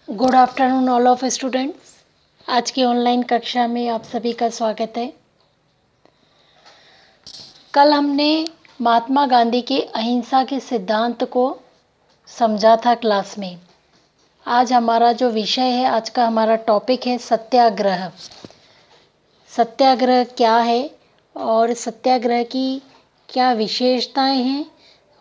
Good afternoon all of students. आज की online कक्षा में आप सभी का स्वागत है। कल हमने महात्मा गांधी के अहिंसा के सिद्धांत को समझा था क्लास में। आज हमारा जो विषय है, आज का हमारा टॉपिक है सत्याग्रह। सत्याग्रह क्या है और सत्याग्रह की क्या विशेषताएं हैं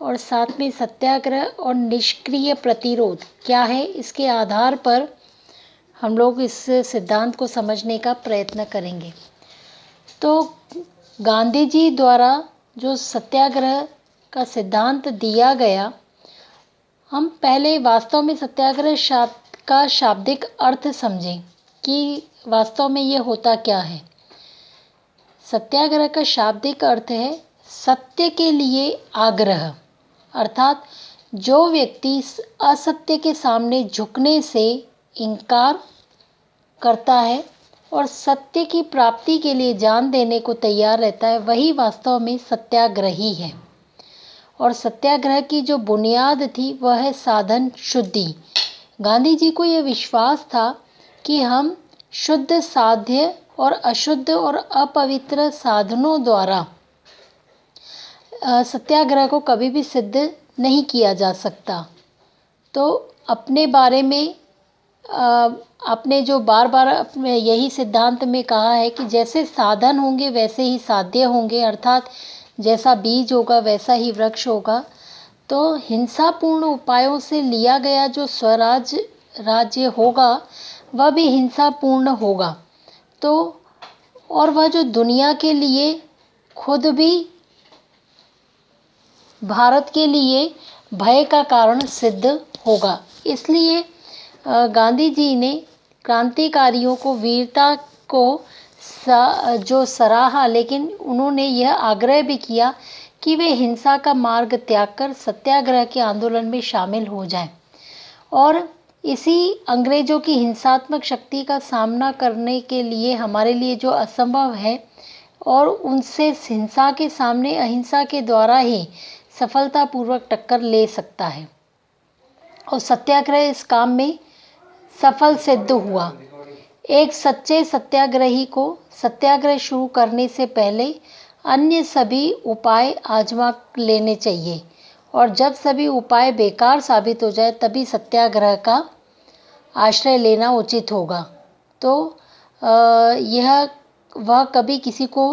और साथ में सत्याग्रह और निष्क्रिय प्रतिरोध क्या है, इसके आधार पर हम लोग इस सिद्धांत को समझने का प्रयत्न करेंगे। तो गांधी जी द्वारा जो सत्याग्रह का सिद्धांत दिया गया, हम पहले वास्तव में सत्याग्रह शब्द का शाब्दिक अर्थ समझें कि वास्तव में ये होता क्या है। सत्याग्रह का शाब्दिक अर्थ है सत्य के लिए आग्रह, अर्थात जो व्यक्ति असत्य के सामने झुकने से इनकार करता है और सत्य की प्राप्ति के लिए जान देने को तैयार रहता है, वही वास्तव में सत्याग्रही है। और सत्याग्रह की जो बुनियाद थी वह है साधन शुद्धि। गांधी जी को यह विश्वास था कि हम शुद्ध साध्य और अशुद्ध और अपवित्र साधनों द्वारा सत्याग्रह को कभी भी सिद्ध नहीं किया जा सकता। तो अपने बारे में आपने जो बार बार अपने यही सिद्धांत में कहा है कि जैसे साधन होंगे वैसे ही साध्य होंगे, अर्थात जैसा बीज होगा वैसा ही वृक्ष होगा। तो हिंसापूर्ण उपायों से लिया गया जो स्वराज राज्य होगा वह भी हिंसापूर्ण होगा। तो और वह जो दुनिया के लिए, खुद भी भारत के लिए भय का कारण सिद्ध होगा। इसलिए गांधी जी ने क्रांतिकारियों को वीरता को जो सराहा, लेकिन उन्होंने यह आग्रह भी किया कि वे हिंसा का मार्ग त्याग कर सत्याग्रह के आंदोलन में शामिल हो जाएं और इसी अंग्रेजों की हिंसात्मक शक्ति का सामना करने के लिए हमारे लिए जो असंभव है और उनसे हिंसा के सामने अहिंसा के द्वारा ही सफलतापूर्वक टक्कर ले सकता है। और सत्याग्रह इस काम में सफल सिद्ध हुआ। एक सच्चे सत्याग्रही को सत्याग्रह शुरू करने से पहले अन्य सभी उपाय आजमा लेने चाहिए और जब सभी उपाय बेकार साबित हो जाए तभी सत्याग्रह का आश्रय लेना उचित होगा। तो यह वह कभी किसी को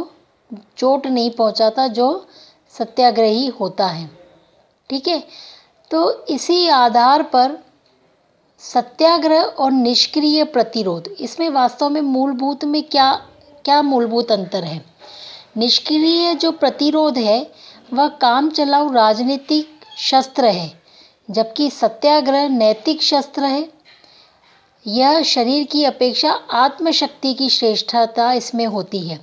चोट नहीं पहुंचाता जो सत्याग्रही होता है। ठीक है, तो इसी आधार पर सत्याग्रह और निष्क्रिय प्रतिरोध, इसमें वास्तव में मूलभूत में क्या मूलभूत अंतर है। निष्क्रिय जो प्रतिरोध है वह काम चलाऊ राजनीतिक शस्त्र है, जबकि सत्याग्रह नैतिक शस्त्र है। यह शरीर की अपेक्षा आत्मशक्ति की श्रेष्ठता इसमें होती है।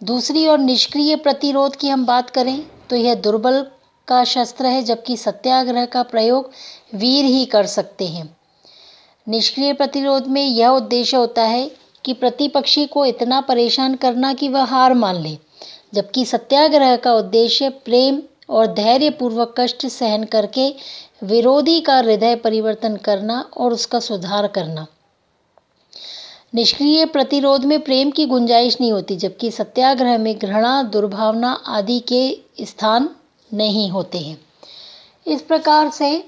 दूसरी ओर निष्क्रिय प्रतिरोध की हम बात करें तो यह दुर्बल का शस्त्र है, जबकि सत्याग्रह का प्रयोग वीर ही कर सकते हैं। निष्क्रिय प्रतिरोध में यह उद्देश्य होता है कि प्रतिपक्षी को इतना परेशान करना कि वह हार मान ले, जबकि सत्याग्रह का उद्देश्य प्रेम और धैर्यपूर्वक कष्ट सहन करके विरोधी का हृदय परिवर्तन करना और उसका सुधार करना। निष्क्रिय प्रतिरोध में प्रेम की गुंजाइश नहीं होती, जबकि सत्याग्रह में घृणा, दुर्भावना आदि के स्थान नहीं होते हैं। इस प्रकार से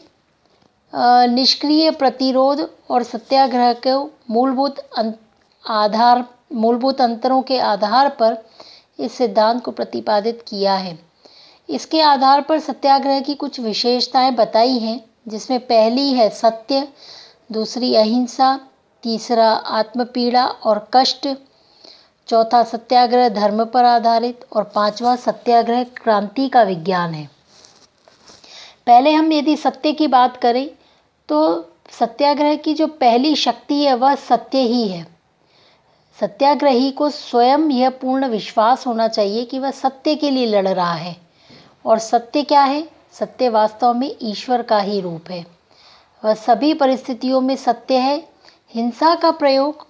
निष्क्रिय प्रतिरोध और सत्याग्रह के मूलभूत अंतरों के आधार पर इस सिद्धांत को प्रतिपादित किया है। इसके आधार पर सत्याग्रह की कुछ विशेषताएं बताई हैं, जिसमें पहली है सत्य, दूसरी अहिंसा, तीसरा आत्मपीड़ा और कष्ट, चौथा सत्याग्रह धर्म पर आधारित और पांचवा सत्याग्रह क्रांति का विज्ञान है। पहले हम यदि सत्य की बात करें तो सत्याग्रह की जो पहली शक्ति है वह सत्य ही है। सत्याग्रही को स्वयं यह पूर्ण विश्वास होना चाहिए कि वह सत्य के लिए लड़ रहा है। और सत्य क्या है? सत्य वास्तव में ईश्वर का ही रूप है। वह सभी परिस्थितियों में सत्य है। हिंसा का प्रयोग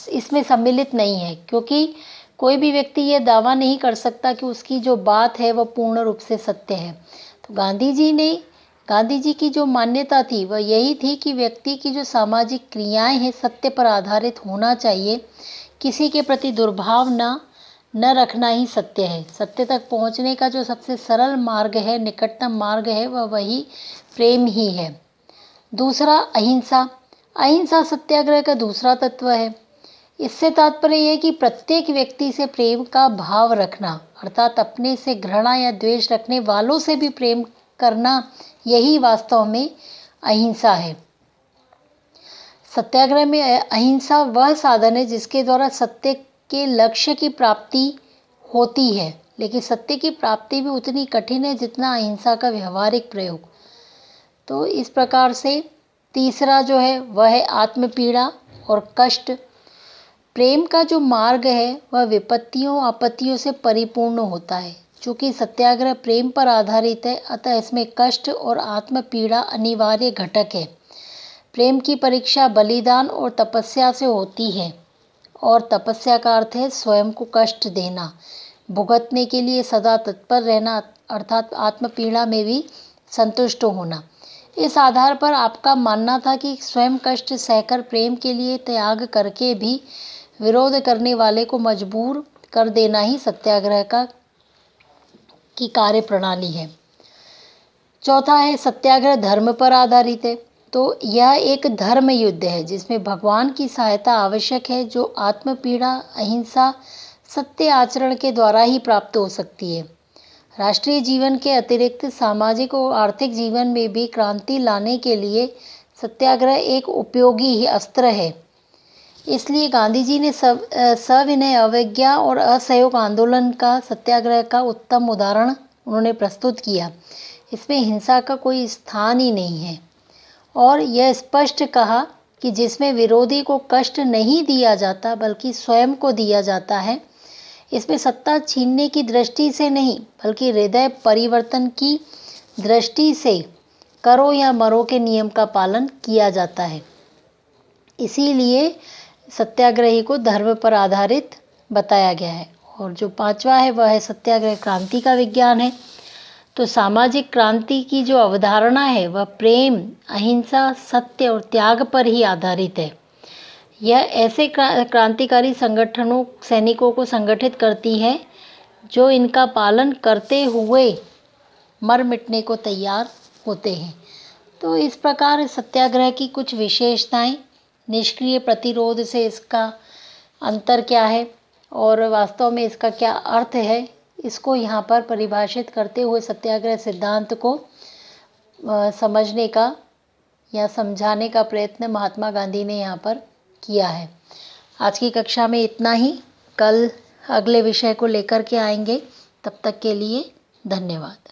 इसमें सम्मिलित नहीं है, क्योंकि कोई भी व्यक्ति यह दावा नहीं कर सकता कि उसकी जो बात है वह पूर्ण रूप से सत्य है। तो गांधी जी की जो मान्यता थी वह यही थी कि व्यक्ति की जो सामाजिक क्रियाएं हैं सत्य पर आधारित होना चाहिए। किसी के प्रति दुर्भाव न रखना ही सत्य है। सत्य तक पहुंचने का जो सबसे सरल मार्ग है, निकटतम मार्ग है, वह वही प्रेम ही है। दूसरा, अहिंसा। अहिंसा सत्याग्रह का दूसरा तत्व है। इससे तात्पर्य यह कि प्रत्येक व्यक्ति से प्रेम का भाव रखना, अर्थात अपने से घृणा या द्वेष रखने वालों से भी प्रेम करना, यही वास्तव में अहिंसा है। सत्याग्रह में अहिंसा वह साधन है जिसके द्वारा सत्य के लक्ष्य की प्राप्ति होती है, लेकिन सत्य की प्राप्ति भी उतनी कठिन है जितना अहिंसा का व्यवहारिक प्रयोग। तो इस प्रकार से तीसरा जो है वह है आत्मपीड़ा और कष्ट। प्रेम का जो मार्ग है वह विपत्तियों आपत्तियों से परिपूर्ण होता है। चूँकि सत्याग्रह प्रेम पर आधारित है, अतः इसमें कष्ट और आत्मपीड़ा अनिवार्य घटक है। प्रेम की परीक्षा बलिदान और तपस्या से होती है, और तपस्या का अर्थ है स्वयं को कष्ट देना, भुगतने के लिए सदा तत्पर रहना, अर्थात आत्मपीड़ा में भी संतुष्ट होना। इस आधार पर आपका मानना था कि स्वयं कष्ट सहकर प्रेम के लिए त्याग करके भी विरोध करने वाले को मजबूर कर देना ही सत्याग्रह की कार्य प्रणाली है। चौथा है सत्याग्रह धर्म पर आधारित है। तो यह एक धर्म युद्ध है जिसमें भगवान की सहायता आवश्यक है, जो आत्मपीड़ा, अहिंसा, सत्य आचरण के द्वारा ही प्राप्त हो सकती है। राष्ट्रीय जीवन के अतिरिक्त सामाजिक और आर्थिक जीवन में भी क्रांति लाने के लिए सत्याग्रह एक उपयोगी ही अस्त्र है। इसलिए गांधी जी ने सविनय अवज्ञा और असहयोग आंदोलन का सत्याग्रह का उत्तम उदाहरण उन्होंने प्रस्तुत किया। इसमें हिंसा का कोई स्थान ही नहीं है, और यह स्पष्ट कहा कि जिसमें विरोधी को कष्ट नहीं दिया जाता बल्कि स्वयं को दिया जाता है, इसमें सत्ता छीनने की दृष्टि से नहीं बल्कि हृदय परिवर्तन की दृष्टि से करो या मरो के नियम का पालन किया जाता है। इसीलिए सत्याग्रही को धर्म पर आधारित बताया गया है। और जो पांचवा है वह है सत्याग्रह क्रांति का विज्ञान है। तो सामाजिक क्रांति की जो अवधारणा है वह प्रेम, अहिंसा, सत्य और त्याग पर ही आधारित है। यह ऐसे क्रांतिकारी संगठनों, सैनिकों को संगठित करती है जो इनका पालन करते हुए मर मिटने को तैयार होते हैं। तो इस प्रकार सत्याग्रह की कुछ विशेषताएं, निष्क्रिय प्रतिरोध से इसका अंतर क्या है और वास्तव में इसका क्या अर्थ है, इसको यहाँ पर परिभाषित करते हुए सत्याग्रह सिद्धांत को समझने का या समझाने का प्रयत्न महात्मा गांधी ने यहाँ पर किया है। आज की कक्षा में इतना ही। कल अगले विषय को लेकर के आएंगे। तब तक के लिए धन्यवाद।